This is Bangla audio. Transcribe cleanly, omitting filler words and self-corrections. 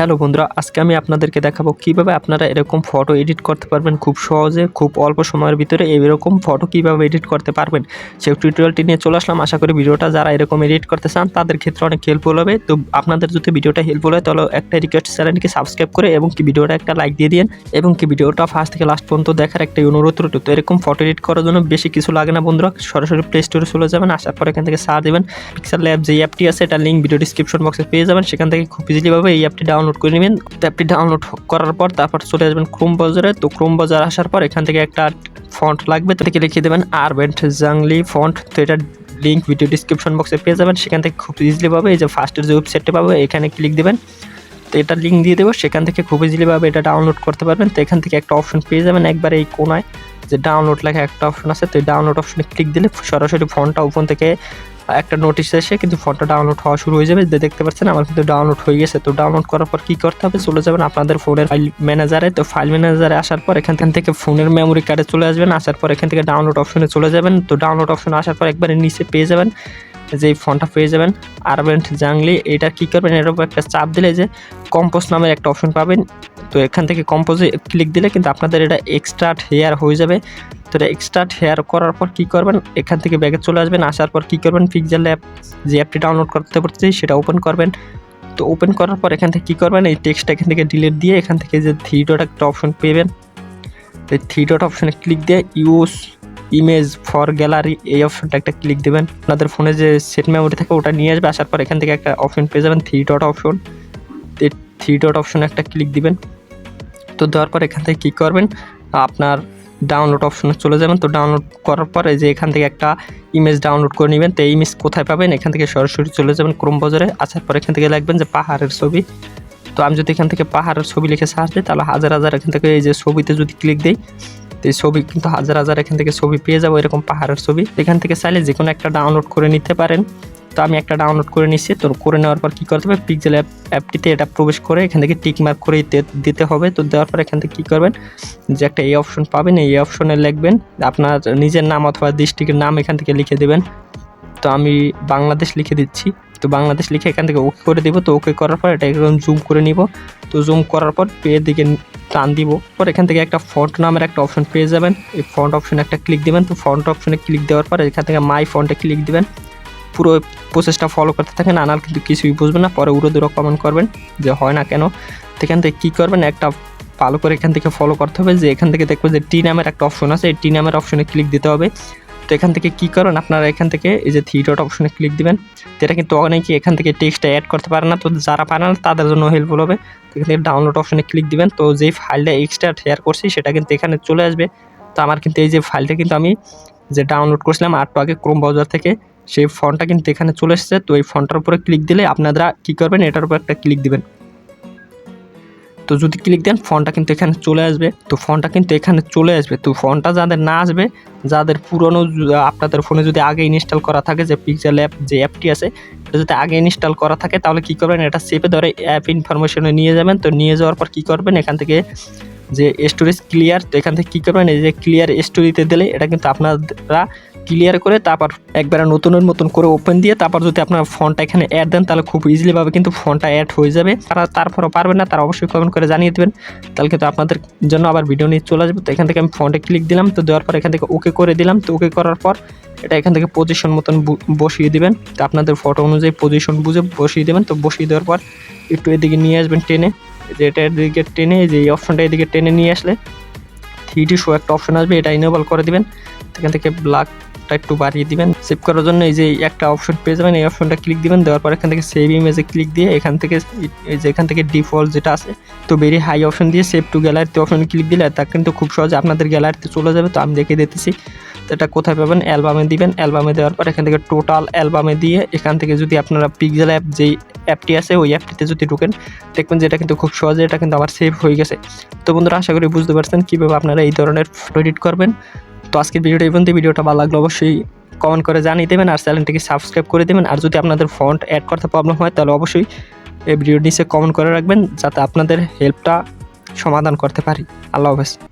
হ্যালো বন্ধুরা, আজকে আমি আপনাদেরকে দেখাবো কিভাবে আপনারা এরকম ফটো এডিট করতে পারবেন খুব সহজে, খুব অল্প সময়ের ভিতরে এরকম ফটো কিভাবে এডিট করতে পারবেন সেই টিউটোরিয়ালটি নিয়ে চলে আসলাম। আশা করি ভিডিওটা যারা এরকম এডিট করতে চান তাদের ক্ষেত্রে অনেক হেল্পফুল হবে। তো আপনাদের যদি ভিডিওটা হেল্পফুল হয় তাহলে একটা রিকোয়েস্ট, চ্যানেলটিকে সাবস্ক্রাইব করে এবং কি ভিডিওটা একটা লাইক দিয়ে দিন এবং কি ভিডিওটা ফার্স্ট থেকে লাস্ট পর্যন্ত দেখার একটা অনুরোধ রইল। তো এরকম ফটো এডিট করার জন্য বেশি কিছু লাগে না বন্ধুরা, সরাসরি প্লে স্টোরে চলে যাবেন, আসার পর এখান থেকে সার্চ দেবেন পিক্সেল ল্যাব যে অ্যাপটি আছে, এটা লিঙ্ক ভিডিও ডিসক্রিপশন বক্সে পেয়ে যাবেন। সেখান থেকে খুব ইজিলিভাবে এই অ্যাপটি ডাউনলোড করে নেবেন। অ্যাপটি ডাউনলোড করার পর তারপর চলে আসবেন ক্রোম ব্রাউজারে। তো ক্রোম ব্রাউজার আসার পর এখান থেকে একটা ফন্ট লাগবে, তো এটাকে লিখে দেবেন আরবেন্ট জাংলি ফন্ট। তো এটা লিঙ্ক ভিডিও ডিসক্রিপশন বক্সে পেয়ে যাবেন। সেখান থেকে খুব ইজিলি পাবে, এই যে ফার্স্টের যে ওয়েবসাইটটা পাবে এখানে ক্লিক দেবেন। তো এটা লিঙ্ক দিয়ে দেবো, সেখান থেকে খুব ইজিলিভাবে এটা ডাউনলোড করতে পারবেন। তো এখান থেকে একটা অপশন পেয়ে যাবেন একবার এই কোনায় যে ডাউনলোড লেখা একটা অপশন আছে। তো এই ডাউনলোড অপশনে ক্লিক দিলে সরাসরি ফন্টটা ওপেন থেকে একটা নোটিশ এসে কিন্তু ফন্টটা ডাউনলোড হওয়া শুরু হয়ে যাবে। দেখতে পাচ্ছেন আমার কিন্তু ডাউনলোড হয়ে গেছে। তো ডাউনলোড করার পর কী করতে হবে, চলে যাবেন আপনাদের ফোনের ফাইল ম্যানেজারে। তো ফাইল ম্যানেজারে আসার পর এখান থেকে ফোনের মেমোরি কার্ডে চলে আসবেন। আসার পর এখান থেকে ডাউনলোড অপশনে চলে যাবেন। তো ডাউনলোড অপশনে আসার পর একবারে নিচে পেয়ে যাবেন যে ফন্টটা পেয়ে যাবেন আরবেন্ট জাংলি। এটা কী করবেন, এর উপর একটা চাপ দিলে যে কম্পোজ নামের একটা অপশন পাবেন। তো এখান থেকে কম্পোজে ক্লিক দিলে কিন্তু আপনাদের এটা এক্সট্রাক্ট হেয়ার হয়ে যাবে। তো এটা এক্সট্রাক্ট হেয়ার করার পর কী করবেন, এখান থেকে ব্যাগে চলে আসবেন। আসার পর কী করবেন, পিক্সেল অ্যাপ যে অ্যাপটি ডাউনলোড করতে পারছি সেটা ওপেন করবেন। তো ওপেন করার পর এখান থেকে কী করবেন, এই টেক্সটটা এখান থেকে ডিলিট দিয়ে এখান থেকে যে থ্রি ডট একটা অপশন পেবেন, এই থ্রি ডট অপশনে ক্লিক দিয়ে ইউজ ইমেজ ফর গ্যালারি এই অপশনটা একটা ক্লিক দেবেন। আপনাদের ফোনে যে সেট মেমোরি থাকে ওটা নিয়ে আসবে। আসার পর এখান থেকে একটা অপশন পেয়ে যাবেন থ্রি ডট অপশন, এই থ্রি ডট অপশনে একটা ক্লিক দিবেন। তো দেওয়ার পর এখান থেকে কী করবেন, আপনার ডাউনলোড অপশনে চলে যাবেন। তো ডাউনলোড করার পরে যে এখান থেকে একটা ইমেজ ডাউনলোড করে নেবেন। তো এই ইমেজ কোথায় পাবেন, এখান থেকে সরাসরি চলে যাবেন ক্রোম ব্রাউজারে। আসার পর এখান থেকে লিখবেন যে পাহাড়ের ছবি। তো আমি যদি এখান থেকে পাহাড়ের ছবি লিখে সার্চ দিই তাহলে হাজার হাজার এখান থেকে এই যে ছবিতে যদি ক্লিক দিই তো এই ছবি কিন্তু হাজার হাজার এখান থেকে ছবি পেয়ে যাবো, এরকম পাহাড়ের ছবি। এখান থেকে চাইলে যে কোনো একটা ডাউনলোড করে নিতে পারেন। তো আমি একটা ডাউনলোড করে নিচ্ছি। তো করে নেওয়ার পর কী করতে হবে, পিক্সেল অ্যাপটিতে এটা প্রবেশ করে এখান থেকে টিক মার্ক করে দিতে হবে। তো দেওয়ার পর এখান থেকে কী করবেন, যে একটা এই অপশন পাবেন, এই অপশনে লিখবেন আপনার নিজের নাম অথবা ডিস্ট্রিক্টের নাম এখান থেকে লিখে দেবেন। তো আমি বাংলাদেশ লিখে দিচ্ছি। তো বাংলাদেশ লিখে এখান থেকে ওকে করে দেবো। তো ওকে করার পর এটা একদম জুম করে নিব। তো জুম করার পর পেয়ে দিকে টান দিব। পর এখান থেকে একটা ফন্ট নামের একটা অপশন পেয়ে যাবেন, এই ফন্ট অপশনে একটা ক্লিক দিবেন। তো ফন্ট অপশনে ক্লিক দেওয়ার পর এখান থেকে মাই ফন্টে ক্লিক দিবেন। পুরো প্রসেসটা ফলো করতে থাকেন, আনাল কিন্তু কিছুই বুঝবেন না, পরে উড়ো দুরো কমেন্ট করবেন যে হয় না কেন। তো এখান থেকে কী করবেন, একটা ভালো করে এখান থেকে ফলো করতে হবে যে এখান থেকে দেখবেন যে টি নামের একটা অপশন আছে, এই টি নামের অপশনে ক্লিক দিতে হবে। তো এখান থেকে কী করবেন, আপনারা এখান থেকে এই যে থ্রি ডট অপশনে ক্লিক দিবেন। তো এটা কিন্তু অনেকেই এখান থেকে টেক্সটটা অ্যাড করতে পারে না, তো যারা পারে না তাদের জন্য হেল্পফুল হবে। তো এখান থেকে ডাউনলোড অপশনে ক্লিক দিবেন। তো যেই ফাইলটা এক্সট্রা শেয়ার করছি সেটা কিন্তু এখানে চলে আসবে। তো আমার কিন্তু এই যে ফাইলটা কিন্তু আমি যে ডাউনলোড করছিলাম একটু আগে ক্রোম ব্রাউজার থেকে, সেই ফন্টটা কিন্তু এখানে চলে এসেছে। তো এই ফন্টটার উপরে ক্লিক দিলে আপনারা কী করবেন, এটার উপর একটা ক্লিক দিবেন। তো যদি ক্লিক দেন ফন্টটা কিন্তু এখানে চলে আসবে। তো ফন্টটা কিন্তু এখানে চলে আসবে। তো ফন্টটা যাদের না আসবে, যাদের পুরনো আপনাদের ফোনে যদি আগে ইনস্টল করা থাকে যে পিক্সেল অ্যাপ যে অ্যাপটি আছে এটা যদি আগে ইনস্টল করা থাকে তাহলে কী করবেন, এটা সেভে ধরে অ্যাপ ইনফরমেশনে নিয়ে যাবেন। তো নিয়ে যাওয়ার পর কী করবেন, এখান থেকে যে স্টোরেজ ক্লিয়ার, তো এখান থেকে কী করবেন, এই যে ক্লিয়ার স্টোরিতে দিলে এটা কিন্তু আপনারা ক্লিয়ার করে তারপর একবারে নতুনের মতন করে ওপেন দিয়ে তারপর যদি আপনার ফোনটা এখানে অ্যাড দেন তাহলে খুব ইজিলিভাবে কিন্তু ফোনটা অ্যাড হয়ে যাবে। তারপরও পারবেন না তারা অবশ্যই কমেন্ট করে জানিয়ে দেবেন, তাহলে কিন্তু আপনাদের জন্য আবার ভিডিও নিয়ে চলে আসবে। তো এখান থেকে আমি ফোনটা ক্লিক দিলাম। তো দেওয়ার পর এখান থেকে ওকে করে দিলাম। তো ওকে করার পর এটা এখান থেকে পজিশন মতন বসিয়ে দিবেন। তো আপনাদের ফটো অনুযায়ী পজিশন বুঝে বসিয়ে দেবেন। তো বসিয়ে দেওয়ার পর একটু এদিকে নিয়ে আসবেন টেনে, যে এটা এদিকে টেনে, যে এই অপশনটা এদিকে টেনে নিয়ে আসলে 3D শো একটা অপশন আসবে, এটা ইনেবল করে দিবেন। এখান থেকে ব্ল্যাকটা একটু বাড়িয়ে দিবেন। সেভ করার জন্য এই যে একটা অপশন পেয়ে যাবেন, এই অপশনটা ক্লিক দিবেন। দেওয়ার পর এখান থেকে সেভ ইমেজে ক্লিক দিয়ে এখান থেকে এই যে এখান থেকে ডিফল্ট যেটা আছে তো ভেরি হাই অপশন দিয়ে সেভ টু গ্যালারিতে অপশনে ক্লিক দিলে তা কিন্তু খুব সহজে আপনাদের গ্যালারিতে চলে যাবে। তো আমি দেখিয়ে দিতেছি। তো এটা কোথায় পাবেন, অ্যালবামে দিবেন। অ্যালবামে দেওয়ার পর এখান থেকে টোটাল অ্যালবামে দিয়ে এখান থেকে যদি আপনারা পিক্সেল অ্যাপ যেই অ্যাপটি আছে ওই অ্যাপটিতে যদি ঢুকেন দেখবেন যে এটা কিন্তু খুব সহজে এটা কিন্তু আমার সেভ হয়ে গেছে। তো বন্ধুরা আশা করি বুঝতে পারছেন কীভাবে আপনারা এই ধরনের ফটো এডিট করবেন। তো আজকের ভিডিওটা এই পর্যন্ত। ভিডিওটা ভালো লাগলে অবশ্যই কমেন্ট করে জানিয়ে দেবেন আর চ্যানেলটিকে সাবস্ক্রাইব করে দেবেন। আর যদি আপনাদের ফন্ট অ্যাড করতে প্রবলেম হয় তাহলে অবশ্যই এই ভিডিওর নিচে কমেন্ট করে রাখবেন যাতে আপনাদের হেল্পটা সমাধান করতে পারি। আল্লাহ হাফেজ।